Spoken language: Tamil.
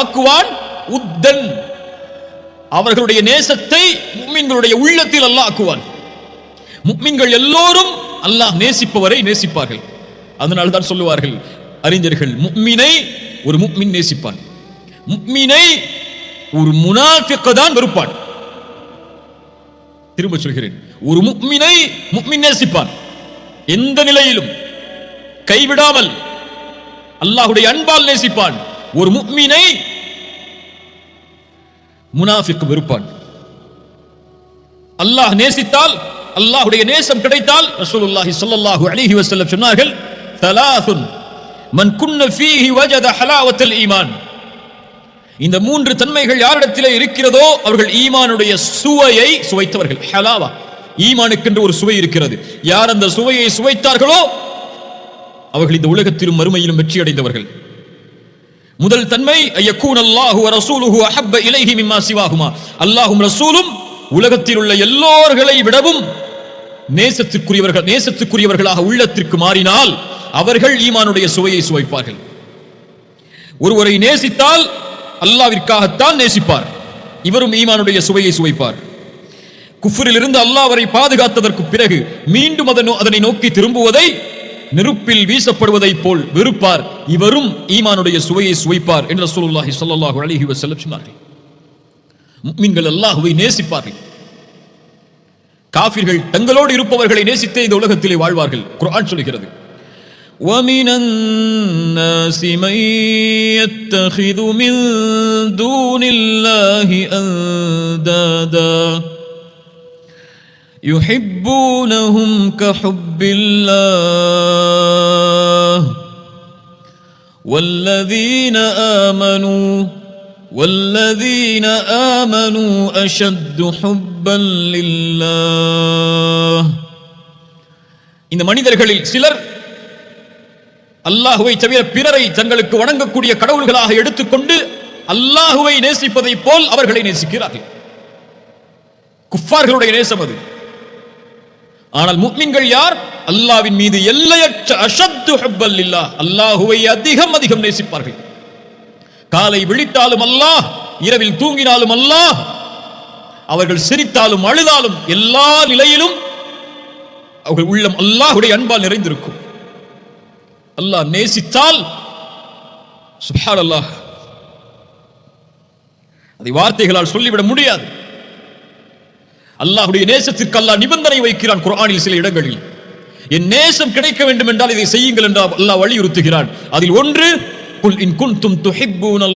ஆக்குவான். உத்தன், அவர்களுடைய நேசத்தை முஃமின்களுடைய உள்ளத்தில் அல்லாஹ் ஆக்குவான். முஃமின்கள் எல்லோரும் அல்லாஹ் நேசிப்பவரை நேசிப்பார்கள். அதனால தான் சொல்லுவார்கள் அறிஞர்கள், முஃமினை ஒரு முஃமின் நேசிப்பான், முஃமினை ஒரு முனாஃபிக் தான் வெறுப்பான். திரும்ப சொல்கிறேன், ஒரு முஃமினை முஃமின் நேசிப்பான், எந்த நிலையிலும் கைவிடாமல் அல்லாஹ்வுடைய அன்பால் நேசிப்பான். ஒரு முஃமினை முனாஃபிக் வெறுப்பான். அல்லாஹ் நேசித்தால், அல்லாஹ்வுடைய நேசம் கிடைத்தால், ரசூலுல்லாஹி ஸல்லல்லாஹு அலைஹி வஸல்லம் சொன்னார்கள், தலாசுன் மன் குன்ன ஃபீஹி வஜத ஹலாவத்தல் ஈமான். இந்த மூன்று தன்மைகள் யாரிடத்திலே இருக்கிறதோ அவர்கள் ஈமானுடைய சுவையை சுவைத்தவர்கள். ஹலாவா, ஈமானுக்கென்று ஒரு சுவை இருக்கிறது. யார் அந்த சுவையை சுவைத்தார்களோ அவர்கள் இந்த உலகத்திலும் மறுமையிலும் வெற்றி அடைந்தவர்கள். முதல் தன்மை ஐயக்கூன் அல்லாஹு வ ரசூலுஹு அஹப்ப இலைஹி மிம்மா சிவாஹுமா. அல்லாஹ்வும் ரசூலும் உலகத்தில் உள்ள எல்லோர்களை விடவும் நேசத்துக்குரியவர்களாக உள்ளத்திற்கு மாறினால் அவர்கள் ஈமானுடைய சுவையை சுவைப்பார்கள். ஒருவரை நேசித்தால் அல்லாஹ்விற்காகத்தான் நேசிப்பார், இவரும் ஈமானுடைய சுவையை சுவைப்பார். குஃப்ரில் இருந்து அல்லாஹ் அவரை பாதுகாத்ததற்கு பிறகு மீண்டும் அதனை நோக்கி திரும்புவதை நெருப்பில் வீசப்படுவதை போல் வெறுப்பார், இவரும் ஈமானுடைய சுவையை சுவைப்பார் என்று ரசூலுல்லாஹி ஸல்லல்லாஹு அலைஹி வஸல்லம் சொன்னார்கள். முஃமின்கள் அல்லாஹ்வை நேசிப்பார்கள். காஃபிர்கள் தங்களோடு இருப்பவர்களை நேசித்தே இந்த உலகத்திலே வாழ்வார்கள். குர்ஆன் சொல்கிறது, وَمِنَ النَّاسِ مَن يَتَّخِذُ مِن دُونِ اللَّهِ أَندَادًا يُحِبُّونَهُمْ كَحُبِّ اللَّهِ وَالَّذِينَ آمَنُوا أَشَدُّ حُبًّا لِلَّهِ. இந்த மனிதர்களில் சிலர் அல்லாஹ்வை தவிர பிறரை தங்களுக்கு வணங்கக்கூடிய கடவுள்களாக எடுத்துக்கொண்டு அல்லாஹ்வை நேசிப்பதை போல் அவர்களை நேசிக்கிறார்கள். குஃபார்களுடைய நேசம் அது. ஆனால் முஃமின்கள் யார்? அல்லாஹ்வின் மீது எல்லையற்ற அஷத்து ஹுப்பல் லில்லாஹ், அல்லாஹ்வை அதிகம் நேசிப்பார்கள். காலை விழித்தாலும் அல்லாஹ், இரவில் தூங்கினாலும் அல்லாஹ், அவர்கள் சிரித்தாலும் அழுதாலும் எல்லா நிலையிலும் அவர்கள் உள்ளம் அல்லாஹ்வுடைய அன்பால் நிறைந்திருக்கும். அல்லாஹ் நேசித்தால் சுப்ஹானல்லாஹ், அதை வார்த்தைகளால் சொல்லிவிட முடியாது. அல்லாஹ்வுடைய நேசத்திற்கு அல்லாஹ் நிபந்தனை வைக்கிறான் குர்ஆனில் சில இடங்களில். என் நேசம் கிடைக்க வேண்டும் என்றால் இதை செய்யுங்கள் என்று அல்லாஹ் வலியுறுத்துகிறான். அதில் ஒன்று, குல் இன் குன்தும் துஹிப்பூன